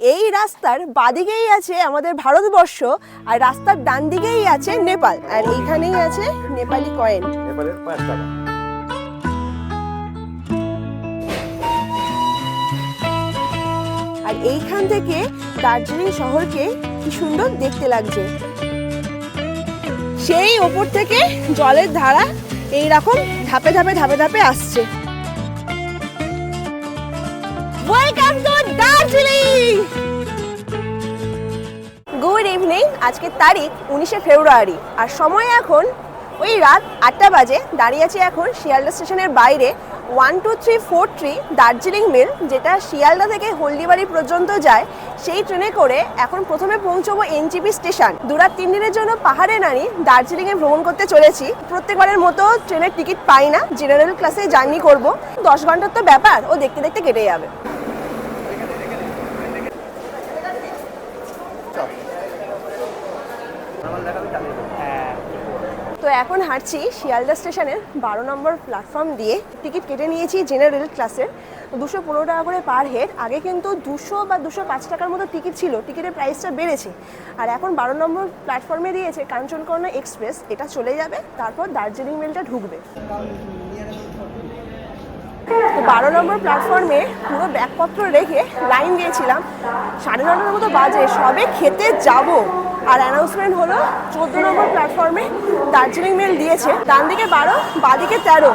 এই রাস্তার বাদিকেই আছে আমাদের ভারতবর্ষ, আর রাস্তার ডান দিকেই আছে নেপাল, আর এইখানেই আছে নেপালি কয়েন। নেপালের 5 টাকা। আর এইখান থেকে দার্জিলিং শহরকে কি সুন্দর দেখতে লাগছে। সেই ওপর থেকে জলের ধারা এইরকম ধাপে ধাপে ধাপে ধাপে আসছে। Welcome to Darjeeling. Good evening. আজকের তারিখ 19শে ফেব্রুয়ারি, আর সময় এখন ওই রাত 8টা বাজে। দাঁড়িয়ে আছি এখন শিয়ালদা স্টেশনের বাইরে 12343 দার্জিলিং মেল, যেটা শিয়ালদা থেকে হলদিবাড়ি পর্যন্ত যায়। সেই ট্রেনে করে এখন প্রথমে পৌঁছবো এনজিপি স্টেশন। 2-3 দিনের জন্য পাহাড়ে নাড়ি দার্জিলিংয়ে ভ্রমণ করতে চলেছি। প্রত্যেকবারের মতো ট্রেনের টিকিট পাই না, জেনারেল ক্লাসে জার্নি করব। 10 ঘন্টার তো ব্যাপার, ও দেখতে দেখতে কেটে যাবে। তো এখন হাঁটছি শিয়ালদা স্টেশনের 12 নম্বর প্ল্যাটফর্ম দিয়ে। টিকিট কেটে নিয়েছি জেনারেল ক্লাসের, 215 টাকা করে পার হেড। আগে কিন্তু 200 বা 205 টাকার মতো টিকিট ছিল, টিকিটের প্রাইসটা বেড়েছে। আর এখন 12 নম্বর প্ল্যাটফর্মে দিয়েছে কাঞ্চনকন্যা এক্সপ্রেস, এটা চলে যাবে, তারপর দার্জিলিং মেলটা ঢুকবে। তো 12 নম্বর প্ল্যাটফর্মে পুরো ব্যাগপত্র রেখে লাইন দিয়েছিলাম। 9:30টার মতো বাজে, সবে খেতে যাব, আর অ্যানাউন্সমেন্ট হলো 14 নম্বর প্ল্যাটফর্মে দার্জিলিং মেল দিয়েছে। ডান দিকে 12, বাদিকে 13,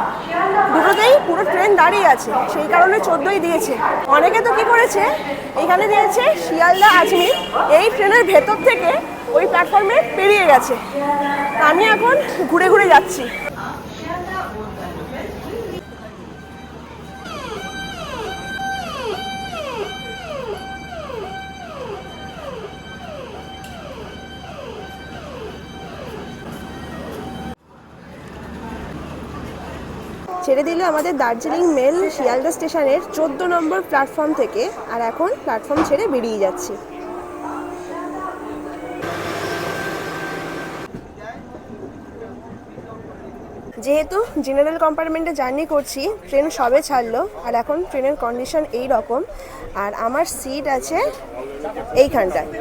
দুটোতেই পুরো ট্রেন দাঁড়িয়ে আছে, সেই কারণে 14ই দিয়েছে। অনেকে তো কি করেছে, এখানে দিয়েছে শিয়ালদা আজমির, এই ট্রেনের ভেতর থেকে ওই প্ল্যাটফর্মে পেরিয়ে গেছে। আমি এখন ঘুরে ঘুরে যাচ্ছি। ছেড়ে দিল আমাদের দার্জিলিং মেল শিয়ালদা স্টেশনের 14 নম্বর প্ল্যাটফর্ম থেকে, আর এখন প্ল্যাটফর্ম ছেড়ে বেরিয়ে যাচ্ছি। যেহেতু জেনারেল কম্পার্টমেন্টে জার্নি করছি, ট্রেন সবে ছাড়লো, আর এখন ট্রেনের কন্ডিশন এই রকম, আর আমার সিট আছে এইখানটায়।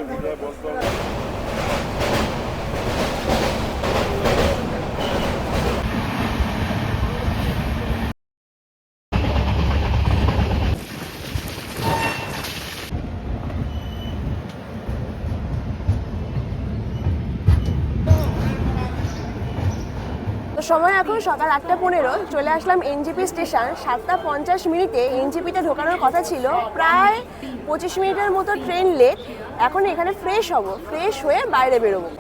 সময় এখন সকাল 8:15। চলে আসলাম এনজিপি স্টেশন। 7:50 এনজিপিতে ঢোকানোর কথা ছিল, প্রায় 25 মিনিটের মতো ট্রেন লেট। এখন এখানে ফ্রেশ হব, ফ্রেশ হয়ে বাইরে বেরোবো।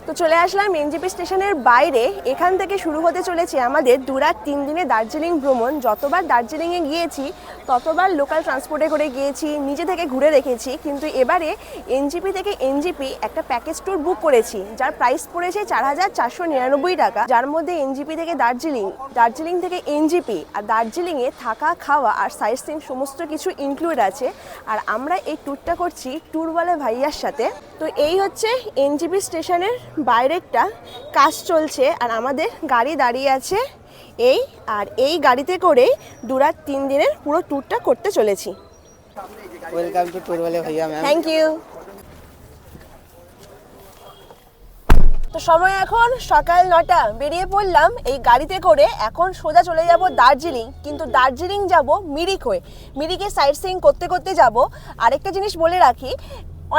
তো চলে আসলাম এনজিপি স্টেশনের বাইরে। এখান থেকে শুরু হতে চলেছে আমাদের 2-3 দিনে দার্জিলিং ভ্রমণ। যতবার দার্জিলিংয়ে গিয়েছি ততবার লোকাল ট্রান্সপোর্টে করে গিয়েছি, নিজে থেকে ঘুরে রেখেছি, কিন্তু এবারে এনজিপি থেকে এনজিপি একটা প্যাকেজ ট্যুর বুক করেছি, যার প্রাইস পড়েছে 4,499 টাকা, যার মধ্যে এনজিপি থেকে দার্জিলিং, দার্জিলিং থেকে এনজিপি, আর দার্জিলিংয়ে থাকা খাওয়া আর সাইট সিইং সমস্ত কিছু ইনক্লুড আছে। আর আমরা এই ট্যুরটা করছি ট্যুরওয়ালা ভাইয়ার সাথে। তো এই হচ্ছে এনজিপি স্টেশনের বাইরেটা, কাজ চলছে, আর আমাদের গাড়ি দাঁড়িয়ে আছে এই, আর এই গাড়িতে করে 2-3 দিনের পুরো ট্যুরটা করতে চলেছি। ওয়েলকাম টু ট্যুর वाले भैया मैम। Thank you. তো সময় এখন সকাল 9টা, বেরিয়ে পড়লাম এই গাড়িতে করে। এখন সোজা চলে যাব দার্জিলিং, কিন্তু দার্জিলিং যাব মিরিক হয়ে। মিরিকে সাইট সিইং করতে করতে যাব। আরেকটা জিনিস বলে রাখি,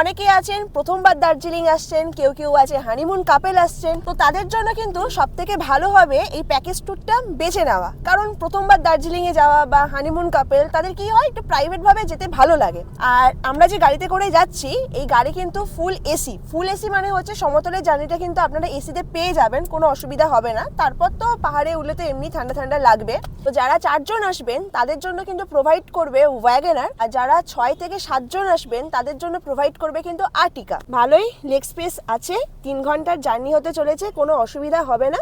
অনেকেই আছেন প্রথমবার দার্জিলিং আসছেন, কেউ কেউ আছে হানিমুন কাপেল আসছেন, তো তাদের জন্য কিন্তু সবথেকে ভালো হবে এই প্যাকেজ ট্যুরটা বেছে নেওয়া। কারণ প্রথমবার দার্জিলিংয়ে যাওয়া বা হানিমুন কাপেল, তাদের কি হয়, একটু প্রাইভেটভাবে যেতে ভালো লাগে। আর আমরা যে গাড়িতে করে যাচ্ছি, এই গাড়ি কিন্তু ফুল এসি। ফুল এসি মানে হচ্ছে সমতলের জার্নিটা কিন্তু আপনারা এসিতে পেয়ে যাবেন, কোনো অসুবিধা হবে না। তারপর তো পাহাড়ে উঠলে তো এমনি ঠান্ডা ঠান্ডা লাগবে। তো যারা 4 জন আসবেন তাদের জন্য কিন্তু প্রোভাইড করবে ওয়াগনার, আর যারা 6 থেকে 7 জন আসবেন তাদের জন্য প্রোভাইড করবে কিন্তু আর্টিকা। ভালোই লেগ স্পেস আছে, 3 ঘন্টার জার্নি হতে চলেছে, কোনো অসুবিধা হবে না।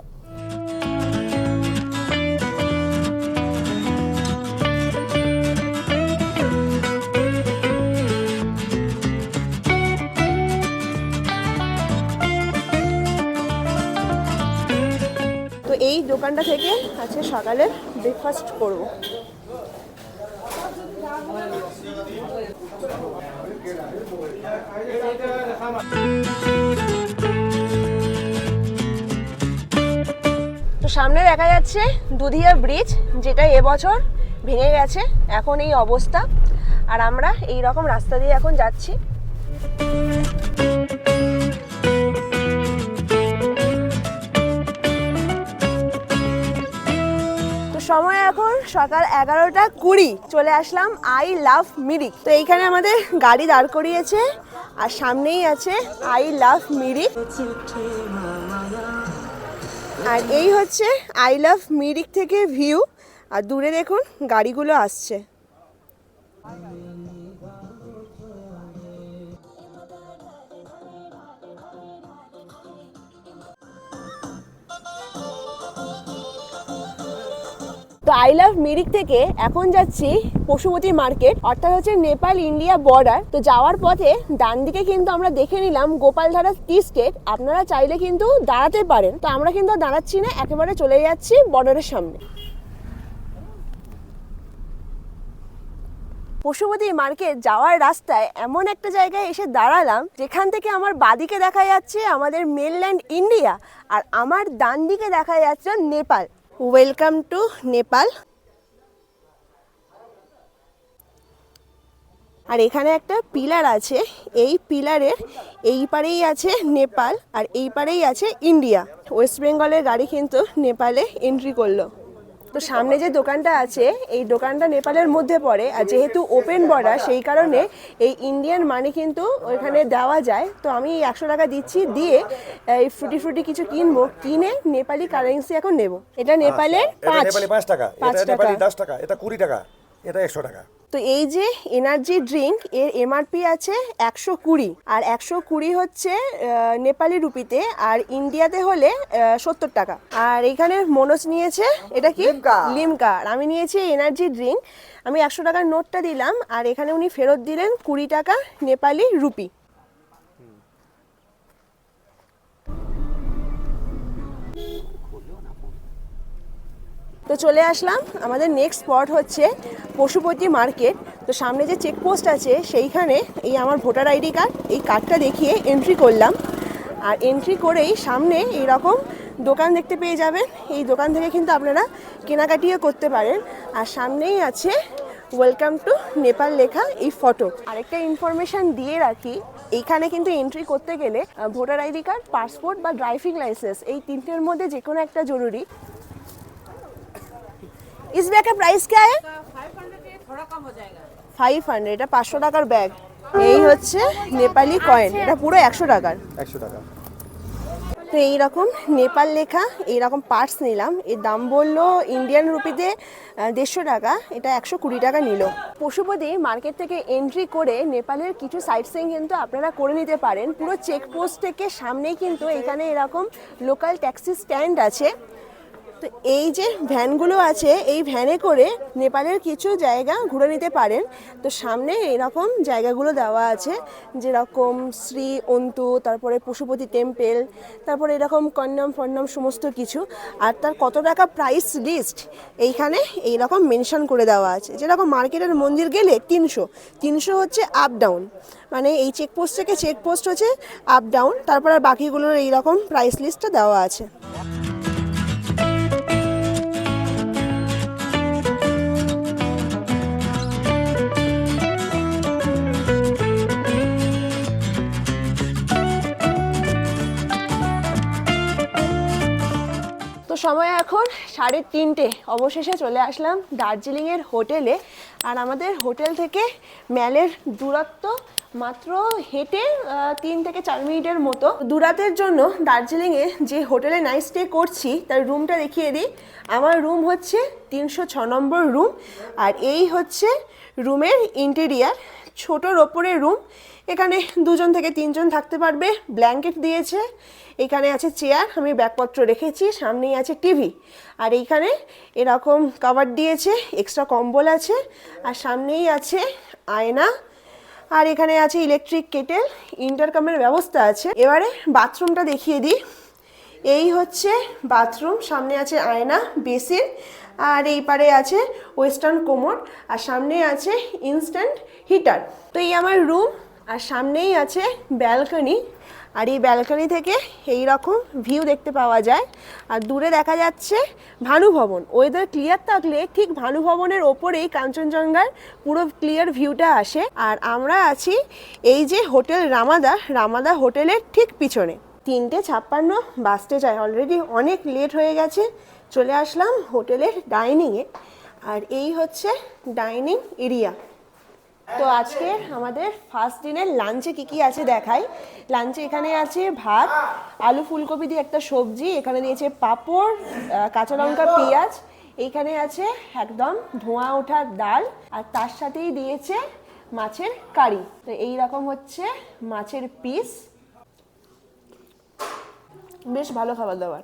তো এই দোকানটা 11টা থেকে আজকে সকালে ব্রেকফাস্ট করব। তো সামনে দেখা যাচ্ছে দুধিয়া ব্রিজ, যেটা এবছর ভেঙে গেছে, এখন এই অবস্থা। আর আমরা এই রকম রাস্তা দিয়ে এখন যাচ্ছি। সময় এখন সকাল 11:20। চলে আসলাম আই লাভ মিরিক। তো এইখানে আমাদের গাড়ি দাঁড় করিয়েছে আর সামনেই আছে আই লাভ মিরিক। আর এই হচ্ছে আই লাভ মিরিক থেকে ভিউ। আর দূরে দেখুন গাড়িগুলো আসছে। তো আই লাভ মিরিক থেকে এখন যাচ্ছি পশুপতি মার্কেট, অর্থাৎ হচ্ছে নেপাল ইন্ডিয়া বর্ডার। তো যাওয়ার পথে ডান দিকে কিন্তু আমরা দেখে নিলাম গোপালধারা টি স্টেট। আপনারা চাইলে কিন্তু দাঁড়াতে পারেন, তো আমরা কিন্তু দাঁড়াচ্ছি না, একেবারে চলে যাচ্ছি বর্ডারের সামনে। পশুপতি মার্কেট যাওয়ার রাস্তায় এমন একটা জায়গায় এসে দাঁড়ালাম যেখান থেকে আমার বাদিকে দেখা যাচ্ছে আমাদের মেনল্যান্ড ইন্ডিয়া, আর আমার ডান দিকে দেখা যাচ্ছে নেপাল। Welcome to Nepal. আর এখানে একটা পিলার আছে, এই পিলারের এই পারেই আছে নেপাল আর এই পারেই আছে ইন্ডিয়া। ওয়েস্ট বেঙ্গলের গাড়ি কিন্তু নেপালে এন্ট্রি করলো। তো সামনে যে দোকানটা আছে এই দোকানটা নেপালের মধ্যে পড়ে, আর যেহেতু ওপেন বর্ডার সেই কারণে এই ইন্ডিয়ান মানি কিন্তু ওইখানে দেওয়া যায়। তো আমি 100 টাকা দিচ্ছি, দিয়ে এই ফ্রুটি কিছু কিনবো, কিনে নেপালি কারেন্সি এখন নেব। এটা নেপালের 5 টাকা, এটা নেপালি 10 টাকা, এটা 20 টাকা, এটা 100 টাকা। তো এই যে এনার্জি ড্রিঙ্ক এর এমআরপি আছে 120, আর 120 হচ্ছে নেপালি রুপিতে, আর ইন্ডিয়াতে হলে 70 টাকা। আর এখানে মনোজ নিয়েছে এটা কি লিমকা, আর আমি নিয়েছি এনার্জি ড্রিঙ্ক। আমি 100 টাকার নোটটা দিলাম, আর এখানে উনি ফেরত দিলেন 20 টাকা নেপালি রুপি। তো চলে আসলাম, আমাদের নেক্সট স্পট হচ্ছে পশুপতি মার্কেট। তো সামনে যে চেকপোস্ট আছে সেইখানে এই আমার ভোটার আইডি কার্ড, এই কার্ডটা দেখিয়ে এন্ট্রি করলাম। আর এন্ট্রি করেই সামনে এইরকম দোকান দেখতে পেয়ে যাবেন। এই দোকান থেকে কিন্তু আপনারা কেনাকাটিও করতে পারেন। আর সামনেই আছে ওয়েলকাম টু নেপাল লেখা এই ফটো। আরেকটা ইনফরমেশান দিয়ে রাখি, এইখানে কিন্তু এন্ট্রি করতে গেলে ভোটার আইডি কার্ড, পাসপোর্ট বা ড্রাইভিং লাইসেন্স এই তিনটের মধ্যে যে কোনো একটা জরুরি। इस बैग का प्राइस क्या है? 500 थोड़ा कम हो जाएगा। 500, এটা 500 টাকার ব্যাগ। এই হচ্ছে নেপালি কয়েন, এটা পুরো 100 টাকার। 100 টাকা। তো এইরকম নেপাল লেখা এইরকম পার্টস নিলাম, এর দাম বললো ইন্ডিয়ান রুপিতে 150 টাকা, এটা 120 টাকা নিল। পশুপতি মার্কেট থেকে এন্ট্রি করে নেপালের কিছু সাইট সিইং কিন্তু আপনারা করে নিতে পারেন। পুরো চেকপোস্ট থেকে সামনেই কিন্তু এখানে এরকম লোকাল ট্যাক্সি স্ট্যান্ড আছে। তো এই যে ভ্যানগুলো আছে এই ভ্যানে করে নেপালের কিছু জায়গা ঘুরে নিতে পারেন। তো সামনে এরকম জায়গাগুলো দেওয়া আছে, যেরকম শ্রী অন্তু, তারপরে পশুপতি টেম্পেল, তারপরে এরকম কন্যাম ফন্যাম সমস্ত কিছু। আর তার কত টাকা প্রাইস লিস্ট এইখানে এইরকম মেনশন করে দেওয়া আছে। যেরকম মার্কেটের মন্দির গেলে 300 হচ্ছে আপ ডাউন, মানে এই চেকপোস্ট থেকে চেকপোস্ট হচ্ছে আপ ডাউন, তারপর আর বাকিগুলোর এইরকম প্রাইস লিস্টটা দেওয়া আছে। তো সময় এখন 3:30। অবশেষে চলে আসলাম দার্জিলিংয়ের হোটেলে। আর আমাদের হোটেল থেকে ম্যালের দূরত্ব মাত্র হেঁটে 3 থেকে 4 মিনিটের মতো। দুরাতের জন্য দার্জিলিংয়ে যে হোটেলে নাইট স্টে করছি তার রুমটা দেখিয়ে দিই। আমার রুম হচ্ছে 306 নম্বর রুম, আর এই হচ্ছে রুমের ইন্টেরিয়ার। ছোটোর ওপরের রুম, এখানে 2 থেকে 3 থাকতে পারবে। ব্ল্যাঙ্কেট দিয়েছে, এখানে আছে চেয়ার, আমি ব্যাগপত্র রেখেছি, সামনেই আছে টিভি। আর এইখানে এরকম কভার দিয়েছে, এক্সট্রা কম্বল আছে, আর সামনেই আছে আয়না। আর এখানে আছে ইলেকট্রিক কেটেল, ইন্টারকমের ব্যবস্থা আছে। এবারে বাথরুমটা দেখিয়ে দিই। এই হচ্ছে বাথরুম, সামনে আছে আয়না, বেসিন, আর এই পারে আছে ওয়েস্টার্ন কোমোড, আর সামনে আছে ইনস্ট্যান্ট হিটার। তো এই আমার রুম, আর সামনেই আছে ব্যালকনি, আর এই ব্যালকনি থেকে এই রকম ভিউ দেখতে পাওয়া যায়। আর দূরে দেখা যাচ্ছে ভানু ভবন। ওয়েদার ক্লিয়ার থাকলে ঠিক ভানু ভবনের ওপরেই কাঞ্চনজঙ্ঘার পুরো ক্লিয়ার ভিউটা আসে। আর আমরা আছি এই যে হোটেল রামাদা, রামাদা হোটেলের ঠিক পিছনে। 3:56 বাজতে যায়, অলরেডি অনেক লেট হয়ে গেছে। চলে আসলাম হোটেলের ডাইনিংয়ে, আর এই হচ্ছে ডাইনিং এরিয়া। তো আজকে আমাদের ফার্স্ট দিনের লাঞ্চে কি আছে দেখাই। লাঞ্চে এখানে আছে ভাত, আলু ফুলকপি দিয়ে একটা সবজি, এখানে দিয়েছে পাঁপড়, কাঁচা লঙ্কা, পেঁয়াজ, এইখানে আছে একদম ধোঁয়া ওঠা ডাল, আর তার সাথেই দিয়েছে মাছের কারি। তো এই রকম হচ্ছে মাছের পিস, বেশ ভালো খাবার দাবার।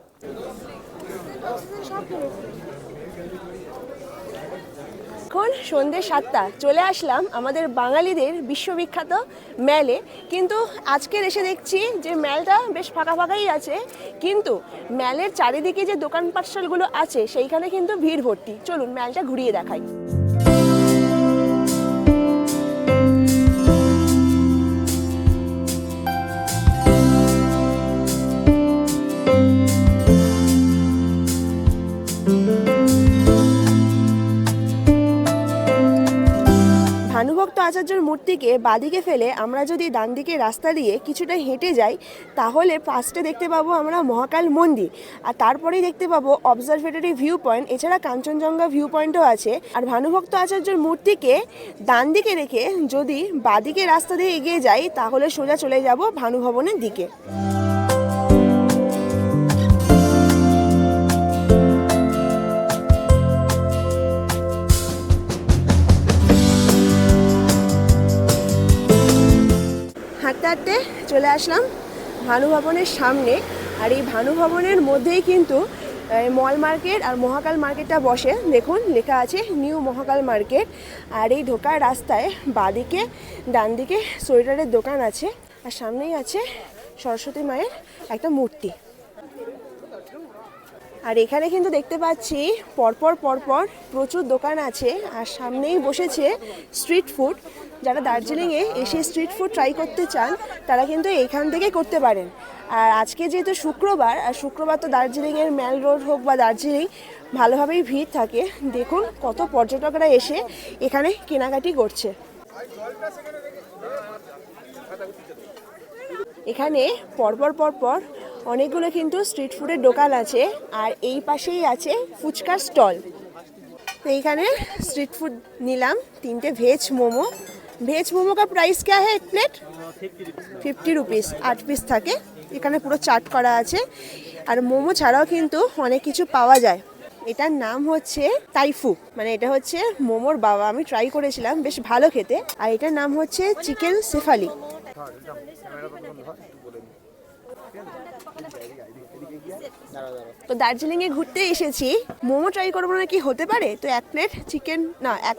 এখন সন্ধ্যে 7টা, চলে আসলাম আমাদের বাঙালিদের বিশ্ববিখ্যাত ম্যালে। কিন্তু আজকের এসে দেখছি যে ম্যালটা বেশ ফাঁকা ফাঁকাই আছে, কিন্তু ম্যালের চারিদিকে যে দোকান পাটশালগুলো আছে সেইখানে কিন্তু ভিড় ভর্তি। চলুন ম্যালটা ঘুরিয়ে দেখাই। ভানুভক্ত আচার্যের মূর্তিকে বাদিকে ফেলে আমরা যদি ডান দিকে রাস্তা দিয়ে কিছুটা হেঁটে যাই, তাহলে ফার্স্টে দেখতে পাবো আমরা মহাকাল মন্দির, আর তারপরেই দেখতে পাবো অবজারভেটরি ভিউ পয়েন্ট, এছাড়া কাঞ্চনজঙ্ঘা ভিউ পয়েন্টও আছে। আর ভানুভক্ত আচার্যের মূর্তিকে ডান দিকে রেখে যদি বাদিকে রাস্তা দিয়ে এগিয়ে যাই, তাহলে সোজা চলে যাব ভানু ভবনের দিকে। হাঁটতে হাঁটতে চলে আসলাম ভানু ভবনের সামনে, আর এই ভানু ভবনের মধ্যেই কিন্তু মল মার্কেট আর মহাকাল মার্কেটটা বসে। দেখুন লেখা আছে নিউ মহাকাল মার্কেট। আর এই ঢোকার রাস্তায় বাঁদিকে ডান দিকে সোয়েটারের দোকান আছে, আর সামনেই আছে সরস্বতী মায়ের একটা মূর্তি। আর এখানে কিন্তু দেখতে পাচ্ছি পরপর পরপর প্রচুর দোকান আছে, আর সামনেই বসেছে স্ট্রিট ফুড। যারা দার্জিলিংয়ে এসে স্ট্রিট ফুড ট্রাই করতে চান তারা কিন্তু এইখান থেকে করতে পারেন। আর আজকে যেহেতু শুক্রবার, আর শুক্রবার তো দার্জিলিংয়ের ম্যাল রোড হোক বা দার্জিলিং ভালোভাবেই ভিড় থাকে। দেখুন কত পর্যটকরা এসে এখানে কেনাকাটি করছে। এখানে পরপর পরপর অনেকগুলো কিন্তু স্ট্রিট ফুডের দোকান আছে, আর এই পাশেই আছে ফুচকার স্টল। তো এইখানে স্ট্রিট ফুড নিলাম 3টে ভেজ মোমো। ভেজ মোমো का प्राइस क्या है एक प्लेट? 50 रुपीस, 8 পিস থাকে। এখানে পুরো চাট করা আছে, আর মোমো ছাড়াও কিন্তু অনেক কিছু পাওয়া যায়। এটার নাম হচ্ছে তাইফু, মানে এটা হচ্ছে মোমোর বাবা। আমি ট্রাই করেছিলাম, বেশ ভালো খেতে। আর এটার নাম হচ্ছে চিকেন সেফালি। তো দার্জিলিংয়ে ঘুরতে এসেছি, মোমো ট্রাই করবো না কি হতে পারে? তো এক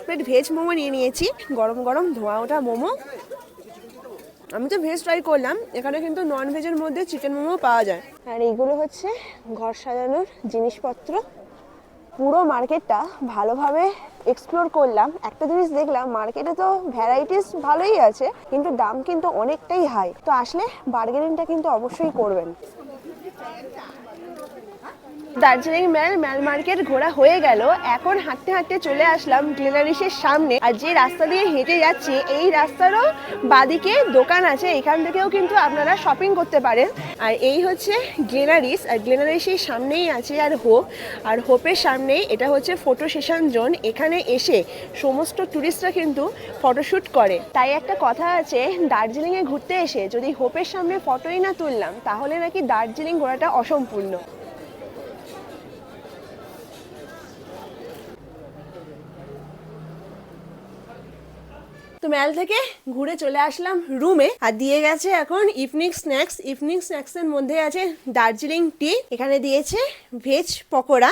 প্লেট ভেজ মোমো নিয়ে নিয়েছি। গরম গরম ধোঁয়া ওঠা মোমো। আমি তো ভেজ ট্রাই করলাম, এখানে কিন্তু নন ভেজের মধ্যে চিকেন মোমো পাওয়া যায়। আর এইগুলো হচ্ছে ঘর সাজানোর জিনিসপত্র। পুরো মার্কেটটা ভালোভাবে এক্সপ্লোর করলাম। একটা জিনিস দেখলাম, মার্কেটে তো ভ্যারাইটিস ভালোই আছে, কিন্তু দাম কিন্তু অনেকটাই হাই। তো আসলে বার্গেনিংটা কিন্তু অবশ্যই করবেন। দার্জিলিং ম্যাল মার্কেট ঘোরা হয়ে গেল। এখন হাঁটতে হাঁটতে চলে আসলাম গ্লেনারিসের সামনে। আর যে রাস্তা দিয়ে হেঁটে যাচ্ছি, এই রাস্তারও বাদিকে দোকান আছে, এখান থেকেও কিন্তু আপনারা শপিং করতে পারেন। আর এই হচ্ছে গ্লেনারিস, আর গ্লেনারিসের সামনেই আছে আর হোপ। আর হোপের সামনেই এটা হচ্ছে ফটো সেশন জোন। এখানে এসে সমস্ত টুরিস্টরা কিন্তু ফটোশ্যুট করে। তাই একটা কথা আছে, দার্জিলিংয়ে ঘুরতে এসে যদি হোপের সামনে ফটোই না তুললাম, তাহলে নাকি দার্জিলিং ঘোরাটা অসম্পূর্ণ। তো ম্যাল থেকে ঘুরে চলে আসলাম রুমে, আর দিয়ে গেছে এখন ইভিনিং স্ন্যাক্স। ইভিনিং স্ন্যাক্সের মধ্যে আছে দার্জিলিং টি, এখানে দিয়েছে ভেজ পকোড়া,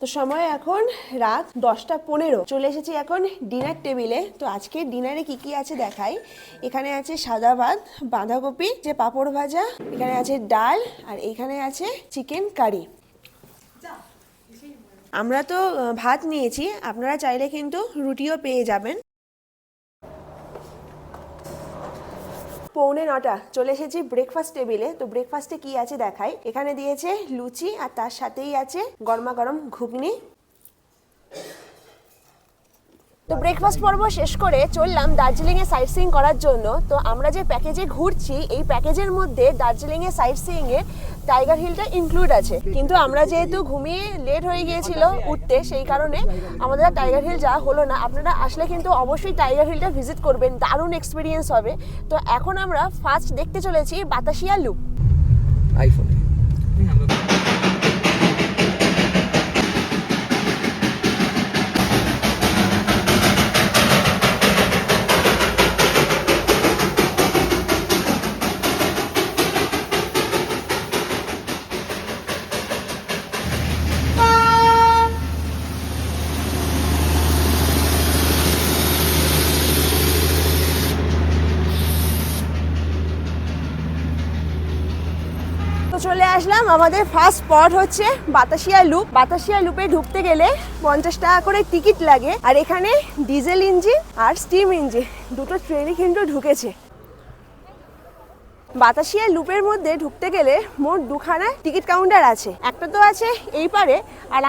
তো সময় এখন রাত 10:15, চলে এসেছি এখন ডিনার টেবিলে। তো আজকে ডিনারে কি কি আছে দেখাই। এখানে আছে সাদা ভাত, বাঁধাকপি, যে পাঁপড় ভাজা, এখানে আছে ডাল, আর এখানে আছে চিকেন কারি। আমরা তো ভাত নিয়েছি, আপনারা চাইলে কিন্তু রুটিও পেয়ে যাবেন। 8:45 চলে এসেছি ব্রেকফাস্ট টেবিলে। তো ব্রেকফাস্টে কি আছে দেখাই। এখানে দিয়েছে লুচি আর তার সাথেই আছে গরমা গরম ঘুগনি। তো ব্রেকফাস্ট পর্ব শেষ করে চললাম দার্জিলিংয়ে সাইট সিইং করার জন্য। তো আমরা যে প্যাকেজে ঘুরছি, এই প্যাকেজের মধ্যে দার্জিলিংয়ে সাইট সিইংয়ে টাইগার হিলটা ইনক্লুড আছে, কিন্তু আমরা যেহেতু ঘুমিয়ে লেট হয়ে গিয়েছিল উঠতে, সেই কারণে আমাদের আর টাইগার হিল যাওয়া হলো না। আপনারা আসলে কিন্তু অবশ্যই টাইগার হিলটা ভিজিট করবেন, দারুণ এক্সপিরিয়েন্স হবে। তো এখন আমরা ফার্স্ট দেখতে চলেছি বাতাসিয়া লুপ। আইফোনে তো চলে আসলাম, আমাদের ফার্স্ট স্পট হচ্ছে বাতাসিয়া লুপ। বাতাসিয়া লুপে ঢুকতে গেলে 50 টাকা করে টিকিট লাগে। আর এখানে ডিজেল ইঞ্জিন আর স্টিম ইঞ্জিন দুটো ট্রেনই কিন্তু ঢুকেছে। বাতাসিয়া লুপের মধ্যে ঢুকতে গেলে মোট দুখানা টিকিট কাউন্টার আছে। একটা তো আছে এই পারে, আর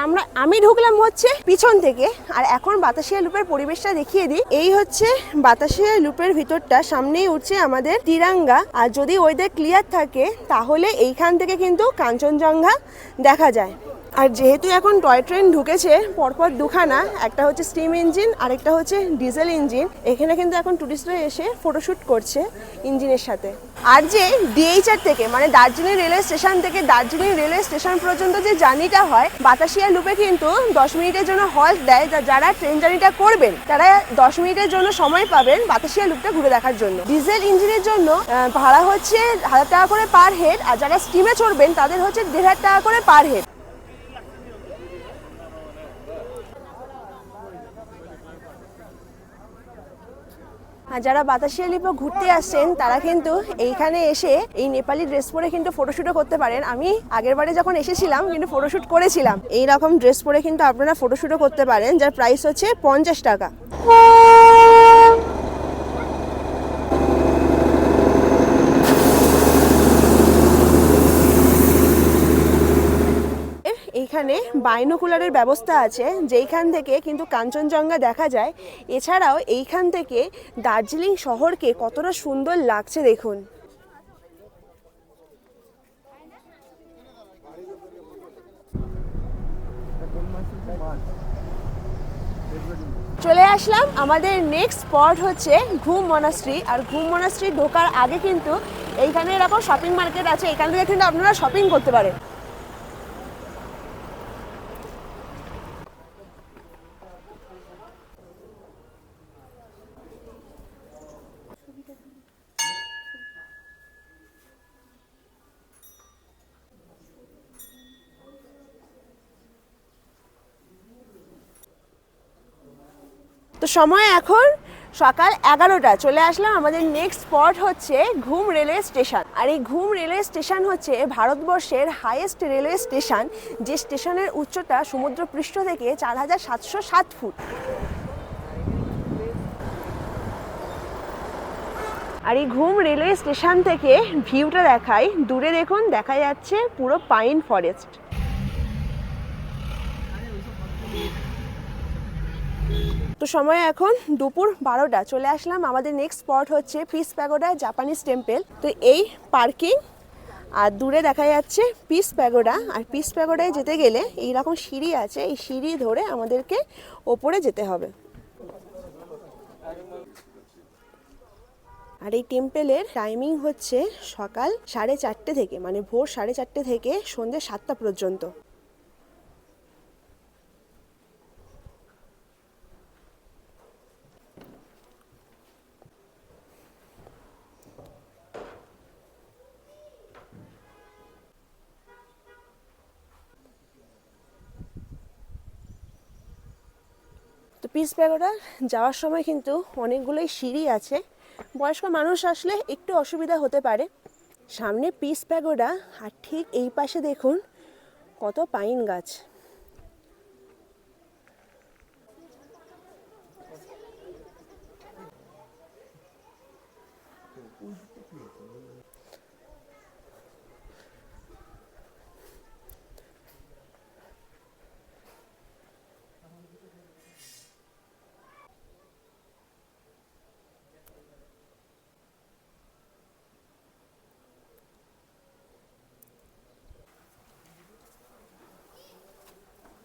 আমি ঢুকলাম হচ্ছে পিছন থেকে। আর এখন বাতাসিয়া লুপের পরিবেশটা দেখিয়ে দিই। এই হচ্ছে বাতাসিয়া লুপের ভিতরটা, সামনেই উঠছে আমাদের তিরাঙ্গা। আর যদি ওয়েদার ক্লিয়ার থাকে তাহলে এইখান থেকে কিন্তু কাঞ্চনজঙ্ঘা দেখা যায়। আর যেহেতু এখন টয় ট্রেন ঢুকেছে পরপর দুখানা, একটা হচ্ছে স্টিম ইঞ্জিন আর একটা হচ্ছে ডিজেল ইঞ্জিন, এখানে কিন্তু এখন টুরিস্টরা এসে ফটোশ্যুট করছে ইঞ্জিনের সাথে। আর যে ডিএইচআর থেকে মানে দার্জিলিং রেলওয়ে স্টেশন থেকে দার্জিলিং রেলওয়ে স্টেশন পর্যন্ত যে জার্নিটা হয়, বাতাসিয়া লুপে কিন্তু 10 মিনিটের জন্য হল্ট দেয়। যারা ট্রেন জার্নিটা করবেন তারা 10 মিনিটের জন্য সময় পাবেন বাতাসিয়া লুপটা ঘুরে দেখার জন্য। ডিজেল ইঞ্জিনের জন্য ভাড়া হচ্ছে 1000 টাকা করে পার হেড, আর যারা স্টিমে চড়বেন তাদের হচ্ছে 1500 টাকা করে পার হেড। আর যারা বাতাসিয়া লুপে ঘুরতে আসছেন তারা কিন্তু এইখানে এসে এই নেপালি ড্রেস পরে কিন্তু ফটোশ্যুটও করতে পারেন। আমি আগের বারে যখন এসেছিলাম কিন্তু ফটোশ্যুট করেছিলাম। এই রকম ড্রেস পরে কিন্তু আপনারা ফটোশ্যুটও করতে পারেন, যার প্রাইস হচ্ছে 50 টাকা। এইখানে বাইনোকুলারের ব্যবস্থা আছে, যেইখান থেকে কিন্তু কাঞ্চনজঙ্ঘা দেখা যায়। এছাড়াও এইখান থেকে দার্জিলিং শহরকে কতটা সুন্দর লাগছে দেখুন। চলে আসলাম, আমাদের নেক্সট স্পট হচ্ছে ঘুম মনাস্ট্রি। আর ঘুম মনাস্ট্রি ঢোকার আগে কিন্তু এইখানে এরকম শপিং মার্কেট আছে, এখান থেকে কিন্তু আপনারা শপিং করতে পারেন। তো সময় এখন সকাল 11টা, চলে আসলাম, আমাদের নেক্সট স্পট হচ্ছে ঘুম রেলওয়ে স্টেশন। আর এই ঘুম রেলওয়ে স্টেশন হচ্ছে ভারতবর্ষের হাইয়েস্ট রেলওয়ে স্টেশন, যে স্টেশনের উচ্চতা সমুদ্রপৃষ্ঠ থেকে 4707 ফুট। আর এই ঘুম রেলওয়ে স্টেশন থেকে ভিউটা দেখাই, দূরে দেখুন দেখা যাচ্ছে পুরো পাইন ফরেস্ট। তো সময় এখন দুপুর 12টা, চলে আসলাম, আমাদের নেক্সট স্পট হচ্ছে পিস প্যাগোডা জাপানিজ টেম্পল। তো এই পার্কিং আর দূরে দেখা যাচ্ছে পিস প্যাগোডা। আর পিস প্যাগোডায় যেতে গেলে এইরকম সিঁড়ি আছে, এই সিঁড়ি ধরে আমাদেরকে ওপরে যেতে হবে। আর এই টেম্পেলের টাইমিং হচ্ছে সকাল 4:30 থেকে, মানে ভোর 4:30 থেকে সন্ধ্যে 7টা পর্যন্ত। তো পিস প্যাগোডা যাওয়ার সময় কিন্তু অনেকগুলোই সিঁড়ি আছে, বয়স্ক মানুষ আসলে একটু অসুবিধা হতে পারে। সামনে পিস প্যাগোডা, আর ঠিক এই পাশে দেখুন কত পাইন গাছ।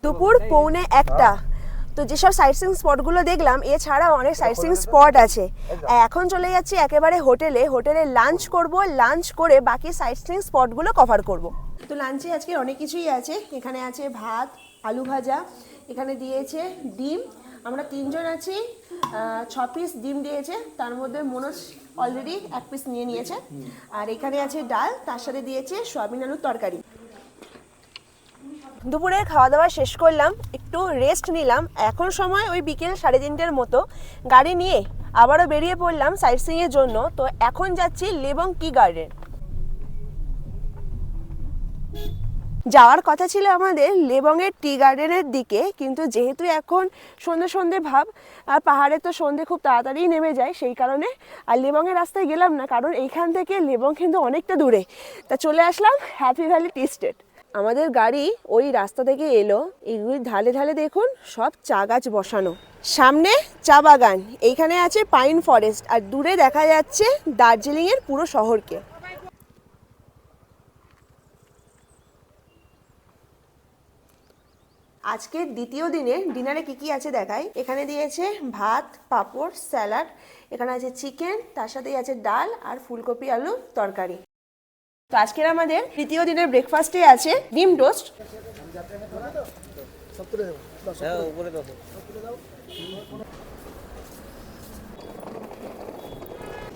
দুপুর 1:45। তো যেসব সাইট সিইং স্পটগুলো দেখলাম, এছাড়াও অনেক সাইট সিইং স্পট আছে। এখন চলে যাচ্ছি একেবারে হোটেলে লাঞ্চ করব, লাঞ্চ করে বাকি সাইট সিইং স্পটগুলো কভার করব। তো লাঞ্চে আজকে অনেক কিছুই আছে। এখানে আছে ভাত, আলু ভাজা, এখানে দিয়েছে ডিম। আমরা 3 জন আছি, 6 পিস ডিম দিয়েছে, তার মধ্যে মনোজ অলরেডি 1 পিস নিয়ে নিয়েছে। আর এখানে আছে ডাল, তার সাথে দিয়েছে সয়াবিন আলুর তরকারি। দুপুরে খাওয়া দাওয়া শেষ করলাম, একটু রেস্ট নিলাম। এখন সময় ওই বিকেল 3:30-র মতো। গাড়ি নিয়ে আবারও বেরিয়ে পড়লাম সাইট সিইংয়ের জন্য। তো এখন যাচ্ছি লেবং টি গার্ডেন। যাওয়ার কথা ছিল আমাদের লেবংয়ের টি গার্ডেনের দিকে, কিন্তু যেহেতু এখন সন্ধে ভাব, আর পাহাড়ে তো সন্ধে খুব তাড়াতাড়ি নেমে যায়, সেই কারণে আর লেবংয়ের রাস্তায় গেলাম না, কারণ এইখান থেকে লেবং কিন্তু অনেকটা দূরে। তা চলে আসলাম হ্যাপি ভ্যালি টি স্টেট। আমাদের গাড়ি ওই রাস্তা থেকে এলো, এইগুলি ঢালে দেখুন সব চা গাছ বসানো, সামনে চা বাগান, এইখানে আছে পাইন ফরেস্ট, আর দূরে দেখা যাচ্ছে দার্জিলিংয়ের পুরো শহরকে। আজকের দ্বিতীয় দিনের ডিনারে কি আছে দেখাই। এখানে দিয়েছে ভাত, পাঁপড়, স্যালাড, এখানে আছে চিকেন, তার সাথেই আছে ডাল আর ফুলকপি আলু তরকারি। তো আজকের আমাদের তৃতীয় দিনের ব্রেকফাস্টে আছে ডিম টোস্ট।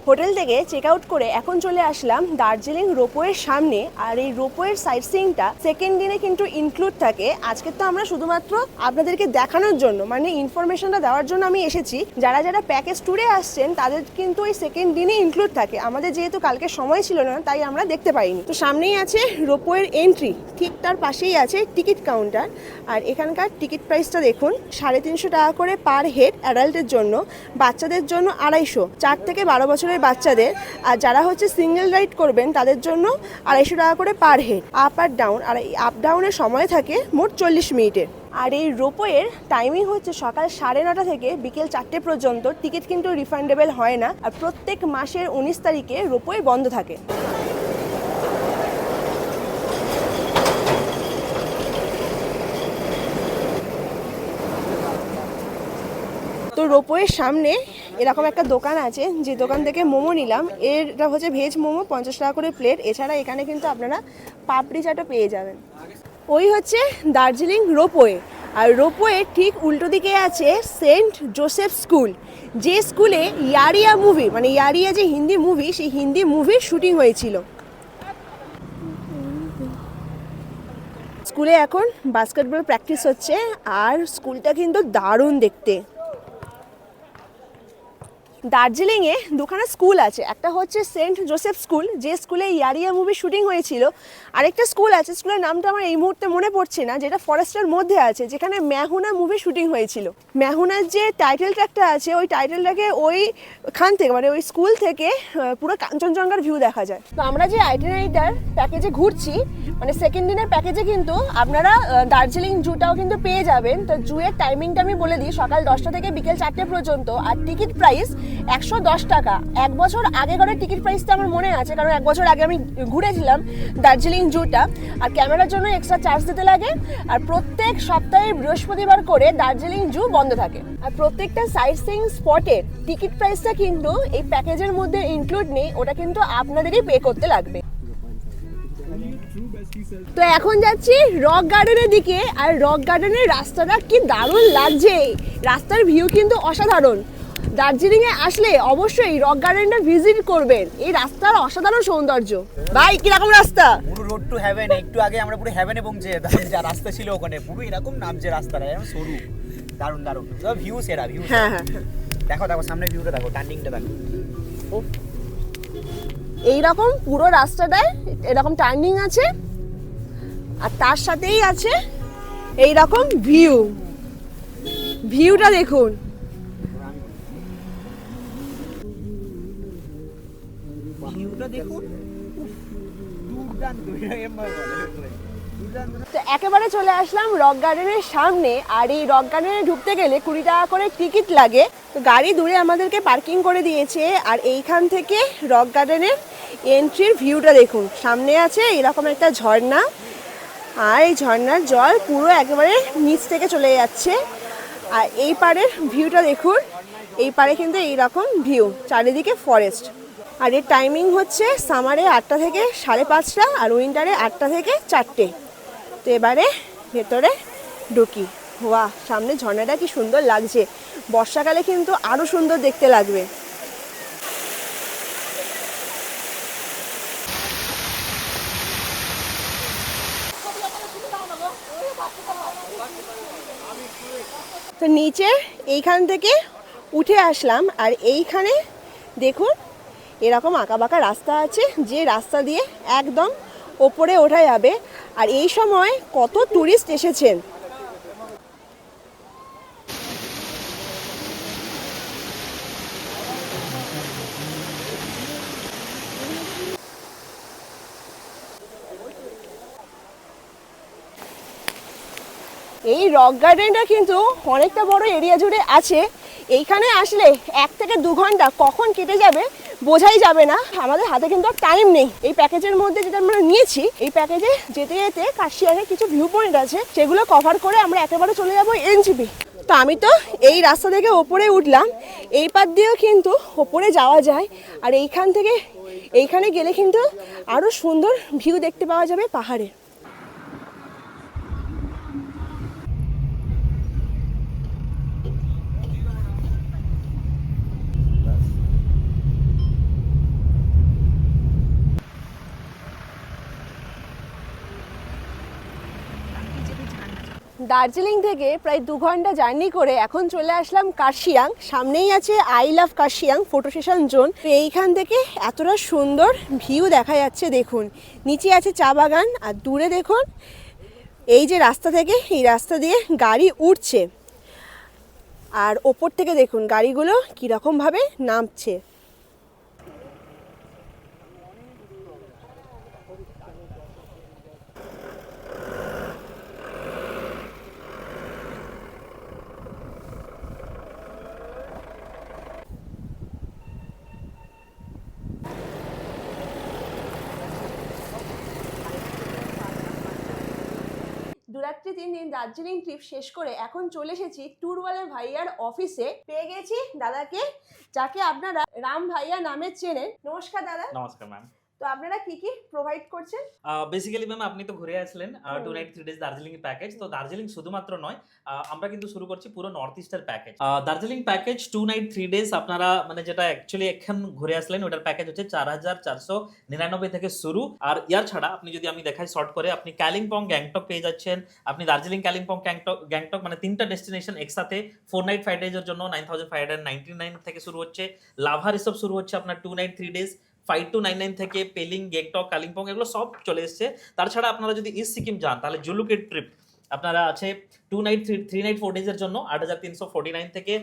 হোটেল থেকে চেক আউট করে এখন চলে আসলাম দার্জিলিং রোপওয়ের সামনে। আর এই রোপওয়ের সাইট সিইংটা সেকেন্ড দিনে কিন্তু ইনক্লুড থাকে। আজকে তো আমরা শুধুমাত্র আপনাদেরকে দেখানোর জন্য, মানে ইনফরমেশনটা দেওয়ার জন্য আমি এসেছি। যারা প্যাকেজ ট্যুরে আসছেন তাদের কিন্তু ওই সেকেন্ড দিনে ইনক্লুড থাকে। আমাদের যেহেতু কালকে সময় ছিল না, তাই আমরা দেখতে পাইনি। তো সামনেই আছে রোপওয়ের এন্ট্রি, ঠিক তার পাশেই আছে টিকিট কাউন্টার। আর এখানকার টিকিট প্রাইসটা দেখুন, 350 টাকা করে পার হেড অ্যাডাল্টের জন্য, বাচ্চাদের জন্য 250, 4 থেকে 12 বছরের বাচ্চাদের। আর যারা সিঙ্গেল রাইড করবেন তাদের জন্য 250 টাকা করে পার হেড, আপ আর ডাউন। আর এই আপ ডাউনের সময় থাকে মোট 40 মিনিটের। আর এই রোপওয়ের টাইমিং হচ্ছে সকাল 9:30 থেকে বিকেল 4টে পর্যন্ত। টিকিট কিন্তু রিফান্ডেবল হয় না। আর প্রত্যেক মাসের 19 তারিখে রোপওয়ে বন্ধ থাকে। তো রোপওয়ের সামনে এরকম একটা দোকান আছে, যে দোকান থেকে মোমো নিলাম। এটা হচ্ছে ভেজ মোমো, 50 টাকা করে প্লেট। এছাড়া এখানে কিন্তু আপনারা পাপড়ি চাটও পেয়ে যাবেন। ওই হচ্ছে দার্জিলিং রোপওয়ে। আর রোপওয়ে ঠিক উল্টো দিকে আছে সেন্ট জোসেফ স্কুল, যে স্কুলে ইয়ারিয়া মুভি, মানে ইয়ারিয়া যে হিন্দি মুভি, সেই হিন্দি মুভির শুটিং হয়েছিল। স্কুলে এখন বাস্কেটবল প্র্যাকটিস হচ্ছে। আর স্কুলটা কিন্তু দারুণ দেখতে। দার্জিলিংয়ে দুখানা স্কুল আছে, একটা হচ্ছে সেন্ট জোসেফ স্কুল, যে স্কুলে ইয়ারিয়া মুভি শুটিং হয়েছিল। আরেকটা স্কুল আছে, স্কুলের নামটা আমার এই মুহূর্তে মনে পড়ছে না, যেটা ফরেস্টের মধ্যে আছে, যেখানে মেহুনা মুভি শুটিং হয়েছিল। মেহুনার যে টাইটেল ট্র্যাকটা আছে, ওই টাইটেলটাকে ওইখান থেকে, মানে ওই স্কুল থেকে পুরো কাঞ্চনজঙ্ঘার ভিউ দেখা যায়। তো আমরা যে আইটিনারিটার প্যাকেজে ঘুরছি, মানে সেকেন্ড দিনের প্যাকেজে কিন্তু আপনারা দার্জিলিং জুটাও কিন্তু পেয়ে যাবেন। তো জুয়ের টাইমিংটা আমি বলে দিই, সকাল 10টা থেকে বিকেল 4টে পর্যন্ত। আর টিকিট প্রাইস 110 টাকা। 1 বছর আগে করে টিকিট প্রাইসটা আমার মনে আছে, কারণ 1 বছর আগে আমি ঘুরেছিলাম দার্জিলিং জুটা। আর ক্যামেরার জন্য এক্সট্রা চার্জ দিতে লাগে। আর প্রত্যেক সপ্তাহে বৃহস্পতিবার করে দার্জিলিং জু বন্ধ থাকে। আর প্রত্যেকটা সাইট সিইং স্পটের টিকিট প্রাইসটা কিন্তু এই প্যাকেজের মধ্যে ইনক্লুড নেই, ওটা কিন্তু আপনাদেরই পে করতে লাগবে। তো এখন যাচ্ছি রক গার্ডেনের দিকে। আর রক গার্ডেনের রাস্তাটা কি দারুণ লাগছে, রাস্তার ভিউ কিন্তু অসাধারণ। দার্জিলিংয়ে আসলে অবশ্যই রক গার্ডেনটা ভিজিট করবেন, এই রাস্তার অসাধারণ সৌন্দর্য। ভাই কিরকম রাস্তা? পুরো রোড টু হেভেন। একটু আগে আমরা পুরো হেভেনে পৌঁছে, যা রাস্তা ছিল ওখানে পুরো এরকম নামছে রাস্তাটা, এরকম সরু। দারুণ দারুণ ভিউ সেরা ভিউ হ্যাঁ হ্যাঁ হ্যাঁ দেখো দেখো সামনে ভিউটা দেখো টার্নিংটা দেখো এইরকম পুরো রাস্তাটায় এরকম টার্নিং আছে আর তার সাথেই আছে এইরকম ভিউটা দেখুন। ভিউটা দেখুন দুর্দান্ত তো একেবারে চলে আসলাম রক গার্ডেনের সামনে। আর এই রক গার্ডেনে ঢুকতে গেলে 20 টাকা করে টিকিট লাগে। তো গাড়ি দূরে আমাদেরকে পার্কিং করে দিয়েছে। আর এইখান থেকে রক গার্ডেনের এন্ট্রির ভিউটা দেখুন। সামনে আছে এরকম একটা ঝর্ণা আর এই ঝর্ণার জল পুরো একেবারে নিচ থেকে চলে যাচ্ছে। আর এই পারের ভিউটা দেখুন, এই পারে কিন্তু এইরকম ভিউ, চারিদিকে ফরেস্ট। আর এর টাইমিং হচ্ছে সামারে 8টা থেকে 5:30 আর উইন্টারে 8টা থেকে 4টে। তো এবারে ভেতরে ঢুকি। ওয়াহ, সামনে ঝর্ণাটা কি সুন্দর লাগছে। বর্ষাকালে কিন্তু আরো সুন্দর দেখতে লাগবে। তো নিচে এইখান থেকে উঠে আসলাম আর এইখানে দেখুন এরকম আঁকাবাঁকা রাস্তা আছে, যে রাস্তা দিয়ে একদম ওপরে ওঠা যাবে। আর এই সময় কত টুরিস্ট এসেছেন। এই রক গার্ডেনটা কিন্তু অনেকটা বড় এরিয়া জুড়ে আছে। এইখানে আসলে 1 থেকে 2 ঘন্টা কখন কেটে যাবে বোঝাই যাবে না। আমাদের হাতে কিন্তু আর টাইম নেই। এই প্যাকেজের মধ্যে যেটা আমরা নিয়েছি, এই প্যাকেজে যেতে যেতে কাশিয়াঙের কিছু ভিউ পয়েন্ট আছে, সেগুলো কভার করে আমরা একেবারে চলে যাব এনজিপি। তো আমি তো এই রাস্তা থেকে ওপরে উঠলাম, এই পার দিয়েও কিন্তু ওপরে যাওয়া যায়। আর এইখান থেকে এইখানে গেলে কিন্তু আরও সুন্দর ভিউ দেখতে পাওয়া যাবে পাহাড়ের। দার্জিলিং থেকে প্রায় 2 ঘন্টা জার্নি করে এখন চলে আসলাম কার্শিয়াং। সামনেই আছে I love Kurseong photo session zone. এইখান থেকে এতটা সুন্দর ভিউ দেখা যাচ্ছে দেখুন। নিচে আছে চা বাগান আর দূরে দেখুন এই যে রাস্তা থেকে, এই রাস্তা দিয়ে গাড়ি উঠছে আর ওপর থেকে দেখুন গাড়িগুলো কীরকমভাবে নামছে। দুরাত্রি 3 দিন দার্জিলিং ট্রিপ শেষ করে এখন চলে এসেছি ট্যুরওয়ালা ভাইয়ার অফিসে। পেয়ে গেছি দাদাকে, যাকে আপনারা রাম ভাইয়া নামে চেনেন। নমস্কার দাদা। নমস্কার ম্যাম। তো আপনারা কি কি প্রোভাইড করছেন? বেসিক্যালি ম্যাম আপনি তো ঘুরে আসলেন 2 নাইট 3 ডেজ দার্জিলিং প্যাকেজ। তো দার্জিলিং শুধুমাত্র নয়, আমরা কিন্তু শুরু করছি পুরো নর্থ ইস্টের package. Darjeeling package 2 night 3 days আপনারা মানে যেটা অ্যাকচুয়ালি এখন ঘুরে আসলেন ওটার প্যাকেজ হচ্ছে 4499 থেকে শুরু। আর ইয়ার ছাড়া আপনি যদি আমি দেখাই শর্ট করে, আপনি কালিম্পং গ্যাংটক পেয়ে যাচ্ছেন। আপনি দার্জিলিং কালিম্পং গ্যাংটক মানে 3টা ডেস্টিনেশন একসাথে 4 নাইট 5 ডেজের জন্য 9599 থেকে শুরু হচ্ছে। লাভা রিসর্ট শুরু হচ্ছে আপনার 2 নাইট 3 ডেজ 5299 থেকে। পেলিং, গেংটক, কালিম্পং এগুলো সব চলে এসছে। তাছাড়া আপনারা যদি ইস্ট সিকিম যান তাহলে জুলুকের ট্রিপ আপনারা আছে 2 নাইট 3 নাইট 4 ডেজের জন্য 8349 থেকে।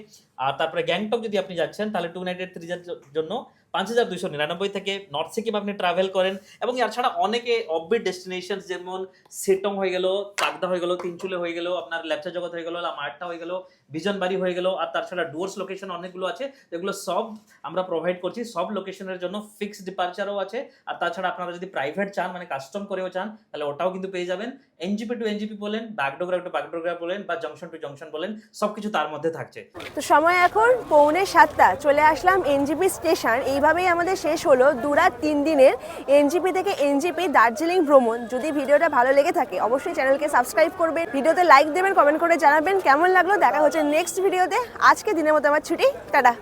আর তারপরে গ্যাংটক যদি আপনি যাচ্ছেন তাহলে 2 নাইট 3 ডেজের জন্য 5299 থেকে। নর্থ সিকিম আপনি ট্রাভেল করেন এবং এর ছাড়া অনেকে অফবিট ডেস্টিনেশন যেমন সেটং হয়ে গেল, চাকদা হয়ে গেল, তিনচুলে হয়ে গেল, আপনার ল্যাপচা জগৎ হয়ে গেল, লামার্টা হয়ে গেল, বিজনবাড়ি হয়ে গেল। আর তাছাড়া ডুয়ার্স লোকেশন অনেকগুলো আছে, যেগুলো সব আমরা প্রোভাইড করছি। সব লোকেশনের জন্য ফিক্সড ডিপার্চারও আছে। আর তাছাড়া আপনারা যদি প্রাইভেট চান মানে কাস্টম করেও চান তাহলে ওটাও কিন্তু পেয়ে যাবেন। এনজিপি টু এনজিপি বলেন, বাগডোগরা টু বাগডোগরা বলেন বা জংশন টু জংশন বলেন, সবকিছু তার মধ্যে থাকছে। তো সময় এখন 6:45, চলে আসলাম এনজিপি স্টেশন। এইভাবেই আমাদের শেষ হলো 2 রাত 3 দিনের এনজিপি থেকে এনজিপি দার্জিলিং ভ্রমণ। যদি ভিডিওটা ভালো লেগে থাকে অবশ্যই চ্যানেলকে সাবস্ক্রাইব করবেন, ভিডিওতে লাইক দেবেন, কমেন্ট করে জানাবেন কেমন লাগলো। দেখা হচ্ছে নেক্সট ভিডিওতে। আজকে দিনের মতো আমার ছুটি, টাটা।